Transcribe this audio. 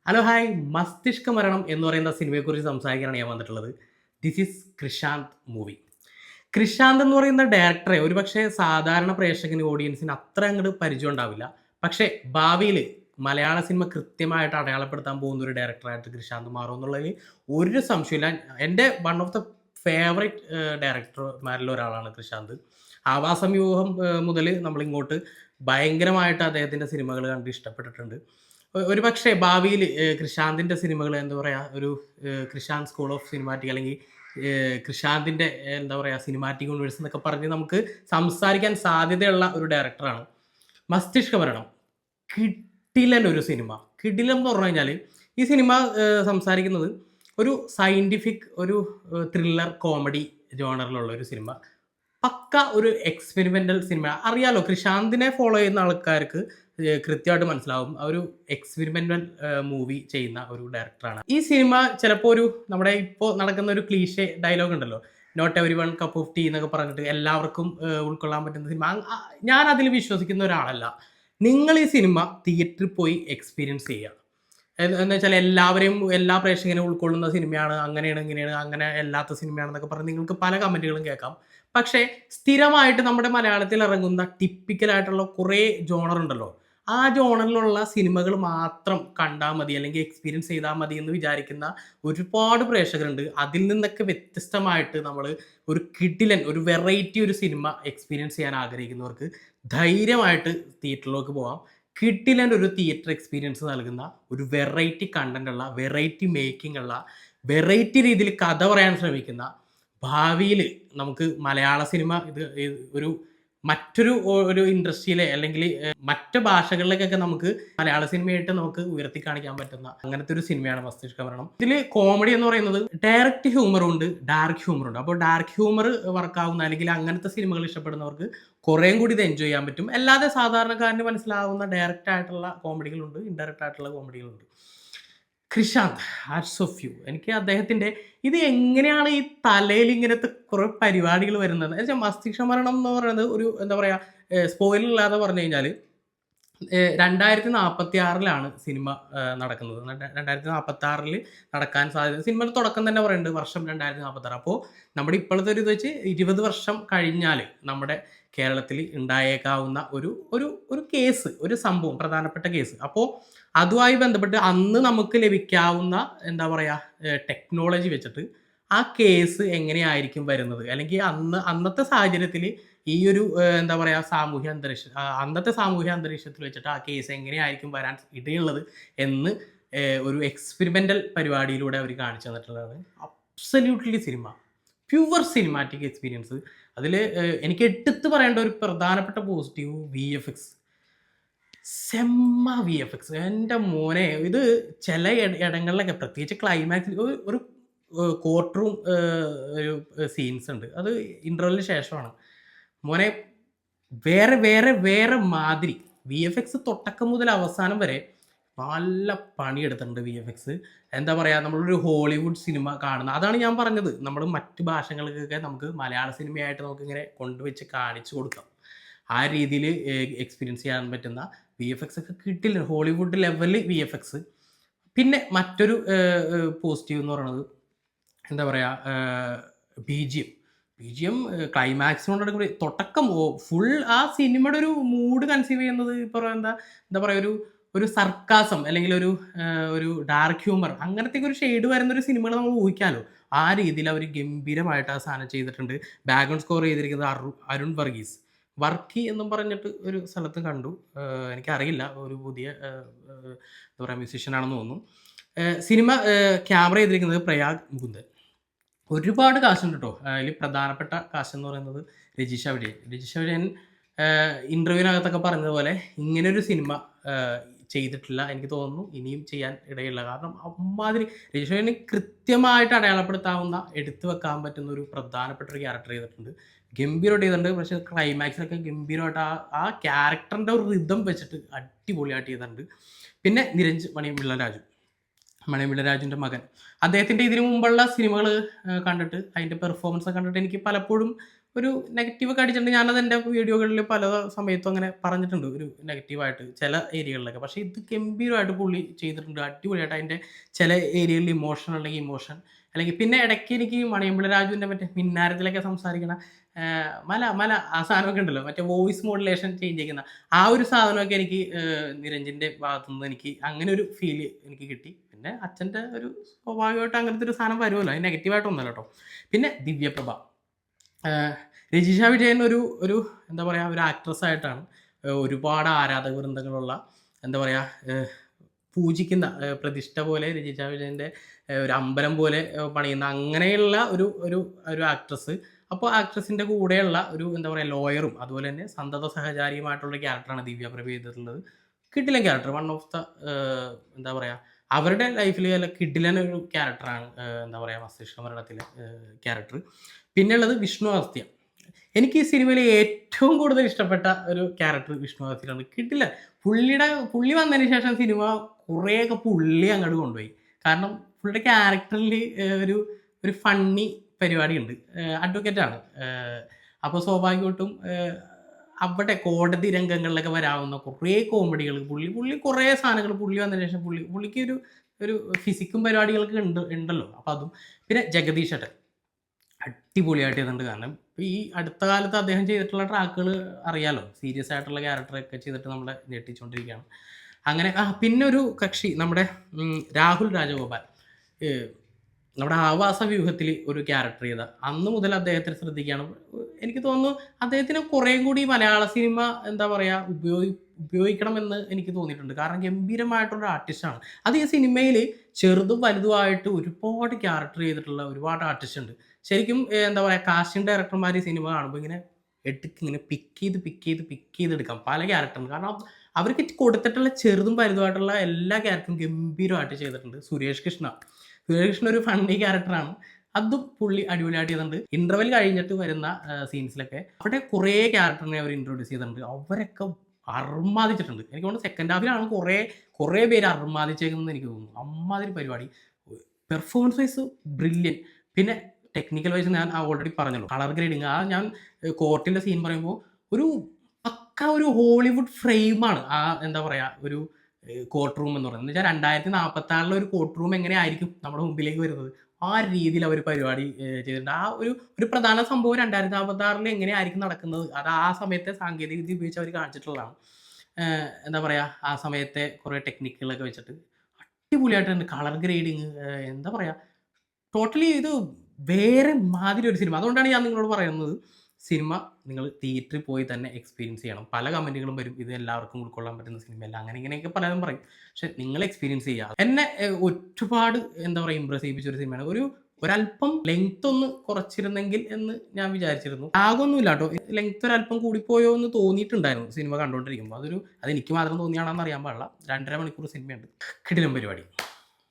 Hello hi മസ്തിഷ്ക മരണം എന്ന് പറയുന്ന സിനിമയെക്കുറിച്ച് സംസാരിക്കാനാണ് ഞാൻ വന്നിട്ടുള്ളത്. This is Krishanth movie. Krishanth എന്ന് പറയുന്ന ഡയറക്ടറെ ഒരുപക്ഷെ സാധാരണ പ്രേക്ഷകന് ഓഡിയൻസിന് അത്ര അങ്ങോട്ട് പരിചയം ഉണ്ടാവില്ല. പക്ഷേ ഭാവിയിൽ മലയാള സിനിമ കൃത്യമായിട്ട് അടയാളപ്പെടുത്താൻ പോകുന്ന ഒരു ഡയറക്ടറായിട്ട് കൃഷാന്ത് മാറും എന്നുള്ളതിൽ ഒരു സംശയമില്ല. എൻ്റെ വൺ ഓഫ് ദ ഫേവറേറ്റ് ഡയറക്ടർമാരിൽ ഒരാളാണ് കൃഷാന്ത്. ആവാസവ്യൂഹം മുതൽ നമ്മളിങ്ങോട്ട് ഭയങ്കരമായിട്ട് അദ്ദേഹത്തിൻ്റെ സിനിമകൾ കണ്ട് ഇഷ്ടപ്പെട്ടിട്ടുണ്ട്. ഒരുപക്ഷേ ഭാവിയിൽ കൃഷാന്തിൻ്റെ സിനിമകൾ എന്താ പറയുക, ഒരു കൃഷാന്ത് സ്കൂൾ ഓഫ് സിനിമാറ്റിക് അല്ലെങ്കിൽ കൃഷാന്തിൻ്റെ എന്താ പറയുക സിനിമാറ്റിക് യൂണിവേഴ്സ് എന്നൊക്കെ പറഞ്ഞ് നമുക്ക് സംസാരിക്കാൻ സാധ്യതയുള്ള ഒരു ഡയറക്ടറാണ്. മസ്തിഷ്ക മരണം കിടിലൻ ഒരു സിനിമ. കിടിലം എന്ന് പറഞ്ഞു കഴിഞ്ഞാൽ ഈ സിനിമ സംസാരിക്കുന്നത് ഒരു സയൻറ്റിഫിക് ഒരു ത്രില്ലർ കോമഡി ജോണറിലുള്ള ഒരു സിനിമ. പക്ക ഒരു എക്സ്പെരിമെൻ്റൽ സിനിമ. അറിയാലോ, കൃഷാന്തിനെ ഫോളോ ചെയ്യുന്ന ആൾക്കാർക്ക് കൃത്യമായിട്ട് മനസ്സിലാവും. ആ ഒരു എക്സ്പെരിമെൻ്റൽ മൂവി ചെയ്യുന്ന ഒരു ഡയറക്ടറാണ്. ഈ സിനിമ ചിലപ്പോൾ ഒരു നമ്മുടെ ഇപ്പോൾ നടക്കുന്ന ഒരു ക്ലീഷേ ഡയലോഗ് ഉണ്ടല്ലോ, not everyone cup of tea എന്നൊക്കെ പറഞ്ഞിട്ട് എല്ലാവർക്കും ഉൾക്കൊള്ളാൻ പറ്റുന്ന സിനിമ. ഞാൻ അതിൽ വിശ്വസിക്കുന്ന ഒരാളല്ല. നിങ്ങൾ ഈ സിനിമ തിയേറ്ററിൽ പോയി എക്സ്പീരിയൻസ് ചെയ്യുക. എന്ന് വെച്ചാൽ എല്ലാവരെയും എല്ലാ പ്രേക്ഷകനും ഉൾക്കൊള്ളുന്ന സിനിമയാണ്, അങ്ങനെയാണ് ഇങ്ങനെയാണ്, അങ്ങനെ അല്ലാത്ത സിനിമയാണെന്നൊക്കെ പറഞ്ഞ് നിങ്ങൾക്ക് പല കമൻറ്റുകളും കേൾക്കാം. പക്ഷേ സ്ഥിരമായിട്ട് നമ്മുടെ മലയാളത്തിൽ ഇറങ്ങുന്ന ടിപ്പിക്കലായിട്ടുള്ള കുറേ ജോണർ ഉണ്ടല്ലോ, ആ ജോണറിലുള്ള സിനിമകൾ മാത്രം കണ്ടാൽ മതി അല്ലെങ്കിൽ എക്സ്പീരിയൻസ് ചെയ്താൽ മതി എന്ന് വിചാരിക്കുന്ന ഒരുപാട് പ്രേക്ഷകരുണ്ട്. അതിൽ നിന്നൊക്കെ വ്യത്യസ്തമായിട്ട് നമ്മൾ ഒരു കിടിലൻ ഒരു വെറൈറ്റി ഒരു സിനിമ എക്സ്പീരിയൻസ് ചെയ്യാൻ ആഗ്രഹിക്കുന്നവർക്ക് ധൈര്യമായിട്ട് തിയേറ്ററിലേക്ക് പോകാം. കിടിലൻ ഒരു തിയേറ്റർ എക്സ്പീരിയൻസ് നൽകുന്ന ഒരു വെറൈറ്റി കണ്ടന്റ് ഉള്ള, വെറൈറ്റി മേക്കിംഗ് ഉള്ള, വെറൈറ്റി രീതിയിൽ കഥ പറയാൻ ശ്രമിക്കുന്ന, ഭാവിയിൽ നമുക്ക് മലയാള സിനിമ ഒരു മറ്റൊരു ഒരു ഇൻഡസ്ട്രിയിലെ അല്ലെങ്കിൽ മറ്റ് ഭാഷകളിലേക്കൊക്കെ നമുക്ക് മലയാള സിനിമയായിട്ട് നമുക്ക് ഉയർത്തി കാണിക്കാൻ പറ്റുന്ന അങ്ങനത്തെ ഒരു സിനിമയാണ് മസ്തിഷ്ക മരണം. ഇതിൽ കോമഡി എന്ന് പറയുന്നത് ഡയറക്റ്റ് ഹ്യൂമറും ഉണ്ട്, ഡാർക്ക് ഹ്യൂമറും ഉണ്ട്. അപ്പോൾ ഡാർക്ക് ഹ്യൂമർ വർക്കാവുന്ന അല്ലെങ്കിൽ അങ്ങനത്തെ സിനിമകൾ ഇഷ്ടപ്പെടുന്നവർക്ക് കുറേയും കൂടി ഇത് എൻജോയ് ചെയ്യാൻ പറ്റും. അല്ലാതെ സാധാരണക്കാരന് മനസ്സിലാവുന്ന ഡയറക്റ്റ് ആയിട്ടുള്ള കോമഡികളുണ്ട്, ഇൻഡയറക്റ്റ് ആയിട്ടുള്ള കോമഡികളുണ്ട്. Krishand, hats off you. എനിക്ക് അദ്ദേഹത്തിൻ്റെ ഇത് എങ്ങനെയാണ് ഈ തലയിൽ ഇങ്ങനത്തെ കുറേ പരിപാടികൾ വരുന്നത് എന്ന് വെച്ചാൽ മസ്തിഷ്ക മരണം എന്ന് പറയുന്നത് ഒരു എന്താ പറയുക, സ്പോയിലർ ഇല്ലാതെ പറഞ്ഞു കഴിഞ്ഞാൽ 2046 സിനിമ നടക്കുന്നത്. 2046 നടക്കാൻ സാധ്യത സിനിമയുടെ തുടക്കം തന്നെ പറയുന്നുണ്ട്, വർഷം 2046. അപ്പോൾ നമ്മുടെ ഇപ്പോഴത്തെ ഒരു ഇത് വെച്ച് 20 വർഷം കഴിഞ്ഞാൽ നമ്മുടെ കേരളത്തിൽ ഉണ്ടായേക്കാവുന്ന ഒരു ഒരു ഒരു കേസ്, ഒരു സംഭവം, പ്രധാനപ്പെട്ട കേസ്. അപ്പോൾ അതുമായി ബന്ധപ്പെട്ട് അന്ന് നമുക്ക് ലഭിക്കാവുന്ന എന്താ പറയുക ടെക്നോളജി വെച്ചിട്ട് ആ കേസ് എങ്ങനെയായിരിക്കും വരുന്നത്, അല്ലെങ്കിൽ അന്നത്തെ സാഹചര്യത്തിൽ ഈ ഒരു എന്താ പറയുക അന്നത്തെ സാമൂഹ്യ അന്തരീക്ഷത്തിൽ വെച്ചിട്ട് ആ കേസ് എങ്ങനെയായിരിക്കും വരാൻ ഇടയുള്ളത് എന്ന് ഒരു എക്സ്പെരിമെൻ്റൽ പരിപാടിയിലൂടെ അവർ കാണിച്ചു തന്നിട്ടുള്ളതാണ്. Absolutely cinema, pure cinematic experience. അതിൽ എനിക്ക് എടുത്ത് പറയേണ്ട ഒരു പ്രധാനപ്പെട്ട പോസിറ്റീവ് VFX. സെമ്മ VFX. എൻ്റെ മോനെ, ഇത് ചില ഇടങ്ങളിലൊക്കെ പ്രത്യേകിച്ച് ക്ലൈമാക്സിൽ ഒരു കോർട്ട് റൂം ഒരു സീൻസ് ഉണ്ട്, അത് ഇൻ്റർവെല്ലിന് ശേഷമാണ്. മോനെ, വേറെ വേറെ വേറെ മാതിരി VFX തുടക്കം മുതൽ അവസാനം വരെ നല്ല പണിയെടുത്തിട്ടുണ്ട് VFX. എന്താ പറയുക, നമ്മളൊരു ഹോളിവുഡ് സിനിമ കാണുന്ന അതാണ് ഞാൻ പറഞ്ഞത്. നമ്മൾ മറ്റ് ഭാഷകൾക്കൊക്കെ നമുക്ക് മലയാള സിനിമയായിട്ട് നമുക്കിങ്ങനെ കൊണ്ടുവച്ച് കാണിച്ചു കൊടുക്കാം. ആ രീതിയിൽ എക്സ്പീരിയൻസ് ചെയ്യാൻ പറ്റുന്ന VFX ഒക്കെ കിട്ടില്ല, ഹോളിവുഡ് ലെവലിൽ VFX. പിന്നെ മറ്റൊരു പോസിറ്റീവ് എന്ന് പറയുന്നത് എന്താ പറയുക, BGM ക്ലൈമാക്സിനോട് തുടക്കം ഫുൾ ആ സിനിമയുടെ ഒരു മൂഡ് കൺസീവ് ചെയ്യുന്നത് ഇപ്പോൾ എന്താ പറയുക, ഒരു സർക്കാസം അല്ലെങ്കിൽ ഒരു ഡാർക്ക് ഹ്യൂമർ അങ്ങനത്തെ ഒരു ഷെയ്ഡ് വരുന്നൊരു സിനിമകൾ നമ്മൾ ഊഹിക്കാമല്ലോ. ആ രീതിയിൽ അവർ ഗംഭീരമായിട്ട് ആ സാധനം ചെയ്തിട്ടുണ്ട്. ബാക്ക്ഗ്രൗണ്ട് സ്കോർ ചെയ്തിരിക്കുന്നത് അരുൺ വർഗീസ്. വർക്കി എന്നും പറഞ്ഞിട്ട് ഒരു സ്ഥലത്ത് കണ്ടു, എനിക്കറിയില്ല, ഒരു പുതിയ എന്താ പറയുക മ്യൂസീഷ്യനാണെന്ന് തോന്നുന്നു. സിനിമ ക്യാമറ ചെയ്തിരിക്കുന്നത് പ്രയാഗ് മുകുന്ദൻ. ഒരുപാട് കാശുണ്ട് കേട്ടോ. അതിൽ പ്രധാനപ്പെട്ട കാശ് എന്ന് പറയുന്നത് രജിഷ വിജയൻ ഇൻ്റർവ്യൂവിനകത്തൊക്കെ പറഞ്ഞതുപോലെ ഇങ്ങനൊരു സിനിമ ചെയ്തിട്ടില്ല, എനിക്ക് തോന്നുന്നു ഇനിയും ചെയ്യാൻ ഇടയില്ല. കാരണം അമ്മാതിരി രജിഷ വിജയന് കൃത്യമായിട്ട് അടയാളപ്പെടുത്താവുന്ന, എടുത്തു വെക്കാൻ പറ്റുന്ന ഒരു പ്രധാനപ്പെട്ട ഒരു ക്യാരക്ടർ ചെയ്തിട്ടുണ്ട്. ഗംഭീരമായിട്ട് ചെയ്തിട്ടുണ്ട്. പക്ഷേ ക്ലൈമാക്സിലൊക്കെ ഗംഭീരമായിട്ട് ആ ക്യാരക്ടറിൻ്റെ ഒരു റിതം വെച്ചിട്ട് അടിപൊളിയായിട്ട് ചെയ്തിട്ടുണ്ട്. പിന്നെ മണിയമ്പിള്ള രാജുവിൻ്റെ മകൻ, അദ്ദേഹത്തിൻ്റെ ഇതിനു മുമ്പുള്ള സിനിമകൾ കണ്ടിട്ട് അതിൻ്റെ പെർഫോമൻസ് കണ്ടിട്ട് എനിക്ക് പലപ്പോഴും ഒരു നെഗറ്റീവൊക്കെ അടിച്ചിട്ടുണ്ട്. ഞാനത് എൻ്റെ വീഡിയോകളിൽ പല സമയത്തും അങ്ങനെ പറഞ്ഞിട്ടുണ്ട് ഒരു നെഗറ്റീവായിട്ട് ചില ഏരിയകളിലൊക്കെ. പക്ഷേ ഇത് ഗംഭീരമായിട്ട് പുള്ളി ചെയ്തിട്ടുണ്ട്. അടിപൊളിയായിട്ട് അതിൻ്റെ ചില ഏരിയകളിൽ ഇമോഷൻ അല്ലെങ്കിൽ ഇമോഷൻ അല്ലെങ്കിൽ പിന്നെ ഇടയ്ക്ക് എനിക്ക് മണിയമ്പിള രാജുവിൻ്റെ മറ്റേ മിന്നാരത്തിലൊക്കെ സംസാരിക്കണ മല മല ആ സാധനമൊക്കെ ഉണ്ടല്ലോ, മറ്റേ വോയിസ് മോഡുലേഷൻ ചേഞ്ച് ചെയ്യുന്ന ആ ഒരു സാധനമൊക്കെ എനിക്ക് നിരഞ്ജൻ്റെ ഭാഗത്തുനിന്ന് എനിക്ക് അങ്ങനെ ഒരു ഫീല് എനിക്ക് കിട്ടി. പിന്നെ അച്ഛൻ്റെ ഒരു സ്വാഭാവികമായിട്ട് അങ്ങനത്തെ ഒരു സാധനം വരുമല്ലോ, അത് നെഗറ്റീവായിട്ടൊന്നുമല്ല കേട്ടോ. പിന്നെ ദിവ്യപ്രഭ, രജിഷ വിജയൻ ഒരു ഒരു എന്താ പറയുക ഒരു ആക്ട്രസ് ആയിട്ടാണ് ഒരുപാട് ആരാധക വൃന്ദങ്ങളുള്ള എന്താ പറയുക പൂജിക്കുന്ന പ്രതിഷ്ഠ പോലെ രജിഷ വിജയൻ്റെ ഒരു അമ്പലം പോലെ പണിയുന്ന അങ്ങനെയുള്ള ഒരു ഒരു ഒരു ആക്ട്രസ്. അപ്പോൾ ആക്ട്രസിൻ്റെ കൂടെയുള്ള ഒരു എന്താ പറയുക ലോയറും അതുപോലെ തന്നെ സന്തത സഹചാരിയുമായിട്ടുള്ള ക്യാരക്ടറാണ് ദിവ്യപ്രഭ ചെയ്തിട്ടുള്ളത്. കിടിലൻ ക്യാരക്ടർ, വൺ ഓഫ് ദ എന്താ പറയുക അവരുടെ ലൈഫിൽ നല്ല കിടിലൻ ഒരു ക്യാരക്ടറാണ് എന്താ പറയുക മസ്തിഷ്ക മരണത്തിലെ ക്യാരക്ടർ. പിന്നെയുള്ളത് വിഷ്ണു അഗസ്ത്യ. എനിക്ക് ഈ സിനിമയിൽ ഏറ്റവും കൂടുതൽ ഇഷ്ടപ്പെട്ട ഒരു ക്യാരക്ടർ വിഷ്ണു അഗസ്ത്യയാണ്. കിട്ടില്ല, പുള്ളി വന്നതിന് ശേഷം സിനിമ കുറേയൊക്കെ പുള്ളി അങ്ങോട്ട് കൊണ്ടുപോയി. കാരണം പുള്ളിയുടെ ക്യാരക്ടറിൽ ഒരു ഒരു ഫണ്ണി പരിപാടിയുണ്ട്. അഡ്വക്കേറ്റാണ്. അപ്പോൾ സ്വാഭാവികമായിട്ടും അവിടെ കോടതി രംഗങ്ങളിലൊക്കെ വരാവുന്ന കുറേ കോമഡികൾ പുള്ളി കുറേ സാധനങ്ങൾ പുള്ളി വന്നതിന് ശേഷം പുള്ളിക്ക് ഒരു ഒരു ഫിസിക്കും പരിപാടികളൊക്കെ ഉണ്ടല്ലോ. അപ്പോൾ അതും പിന്നെ ജഗദീഷ് ഏട്ടൻ അടിപൊളിയായിട്ട് ചെയ്തിട്ടുണ്ട്. കാരണം ഈ അടുത്ത കാലത്ത് അദ്ദേഹം ചെയ്തിട്ടുള്ള ട്രാക്കുകൾ അറിയാലോ, സീരിയസ് ആയിട്ടുള്ള ക്യാരക്ടറൊക്കെ ചെയ്തിട്ട് നമ്മളെ ഞെട്ടിച്ചുകൊണ്ടിരിക്കുകയാണ്. അങ്ങനെ പിന്നെ ഒരു കക്ഷി നമ്മുടെ രാഹുൽ രാജഗോപാൽ, നമ്മുടെ ആവാസ വ്യൂഹത്തിൽ ഒരു ക്യാരക്ടർ ചെയ്ത അന്ന് മുതൽ അദ്ദേഹത്തെ ശ്രദ്ധിക്കുകയാണ്. എനിക്ക് തോന്നുന്നു അദ്ദേഹത്തിന് കുറേയും കൂടി മലയാള സിനിമ എന്താ പറയുക ഉപയോഗിക്കണമെന്ന് എനിക്ക് തോന്നിയിട്ടുണ്ട്. കാരണം ഗംഭീരമായിട്ടുള്ള ആർട്ടിസ്റ്റാണ്. അത് ഈ സിനിമയിൽ ചെറുതും വലുതുമായിട്ട് ഒരുപാട് ക്യാരക്ടർ ചെയ്തിട്ടുള്ള ഒരുപാട് ആർട്ടിസ്റ്റ് ഉണ്ട്. ശരിക്കും എന്താ പറയുക കാസ്റ്റിംഗ് ഡയറക്ടർമാർ ഈ സിനിമ കാണുമ്പോൾ ഇങ്ങനെ ഇങ്ങനെ പിക്ക് ചെയ്തെടുക്കാം പല ക്യാരക്ടറും. കാരണം അവർക്ക് കൊടുത്തിട്ടുള്ള ചെറുതും വലുതുമായിട്ടുള്ള എല്ലാ ക്യാരക്ടറും ഗംഭീരമായിട്ട് ചെയ്തിട്ടുണ്ട്. സുരേഷ് കൃഷ്ണ ഒരു ഫണ്ണി ക്യാരക്ടറാണ്, അതും പുള്ളി അടിപൊളിയായിട്ട് ചെയ്തിട്ടുണ്ട്. ഇന്റർവെൽ കഴിഞ്ഞിട്ട് വരുന്ന സീൻസിലൊക്കെ അവിടെ കുറേ ക്യാരക്ടറിനെ അവർ ഇൻട്രൊഡ്യൂസ് ചെയ്തിട്ടുണ്ട്. അവരൊക്കെ അർമാദിച്ചിട്ടുണ്ട്. എനിക്ക് തോന്നുന്നു സെക്കൻഡ് ഹാഫിലാണ് കുറേ പേര് അർമാദിച്ചേക്കുന്നത് എനിക്ക് തോന്നുന്നു. അമ്മാതിരി പരിപാടി, പെർഫോമൻസ് വൈസ് ബ്രില്യൻ. പിന്നെ ടെക്നിക്കൽ വൈസ് ഞാൻ ഓൾറെഡി പറഞ്ഞല്ലോ, കളർ ഗ്രേഡിങ്. ഞാൻ കോർട്ടിൻ്റെ സീൻ പറയുമ്പോൾ ഒരു പക്ക ഒരു ഹോളിവുഡ് ഫ്രെയിമാണ് ആ എന്താ പറയുക ഒരു കോർട്ട് റൂം എന്ന് പറയുന്നത്. എന്ന് വെച്ചാൽ 2046 ഒരു കോർട്ട് റൂം എങ്ങനെയായിരിക്കും നമ്മുടെ മുമ്പിലേക്ക് വരുന്നത്, ആ രീതിയിൽ അവർ പരിപാടി ചെയ്തിട്ടുണ്ട്. ആ ഒരു പ്രധാന സംഭവം 2046 എങ്ങനെയായിരിക്കും നടക്കുന്നത് അത് ആ സമയത്തെ സാങ്കേതിക വിദ്യ ഉപയോഗിച്ച് അവർ കാണിച്ചിട്ടുള്ളതാണ്. എന്താ പറയുക ആ സമയത്തെ കുറേ ടെക്നിക്കുകളൊക്കെ വെച്ചിട്ട് അടിപൊളിയായിട്ടുണ്ട്. കളർ ഗ്രേഡിങ് എന്താ പറയുക ടോട്ടലി ഇത് വേറെ മാതിരി ഒരു സിനിമ. അതുകൊണ്ടാണ് ഞാൻ നിങ്ങളോട് പറയുന്നത് സിനിമ നിങ്ങൾ തിയേറ്ററിൽ പോയി തന്നെ എക്സ്പീരിയൻസ് ചെയ്യണം. പല കമൻറ്റുകളും വരും, ഇത് എല്ലാവർക്കും ഉൾക്കൊള്ളാൻ പറ്റുന്ന സിനിമയല്ല, അങ്ങനെ ഇങ്ങനെയൊക്കെ പലതും പറയും. പക്ഷെ നിങ്ങൾ എക്സ്പീരിയൻസ് ചെയ്യുക. എന്നെ ഒരുപാട് എന്താ പറയുക ഇമ്പ്രസ് ചെയ്യിപ്പിച്ച ഒരു സിനിമയാണ്. ഒരല്പം ലെങ്ത് ഒന്ന് കുറച്ചിരുന്നെങ്കിൽ എന്ന് ഞാൻ വിചാരിച്ചിരുന്നു. ആകൊന്നുമില്ല കേട്ടോ, ലെങ്ത് ഒരല്പം കൂടിപ്പോയോ എന്ന് തോന്നിയിട്ടുണ്ടായിരുന്നു സിനിമ കണ്ടുകൊണ്ടിരിക്കുമ്പോൾ. അതെനിക്ക് മാത്രം തോന്നിയാണെന്ന് അറിയാൻ പാടില്ല. 2.5 മണിക്കൂർ സിനിമയുണ്ട്. കിടിലൻ പരിപാടി.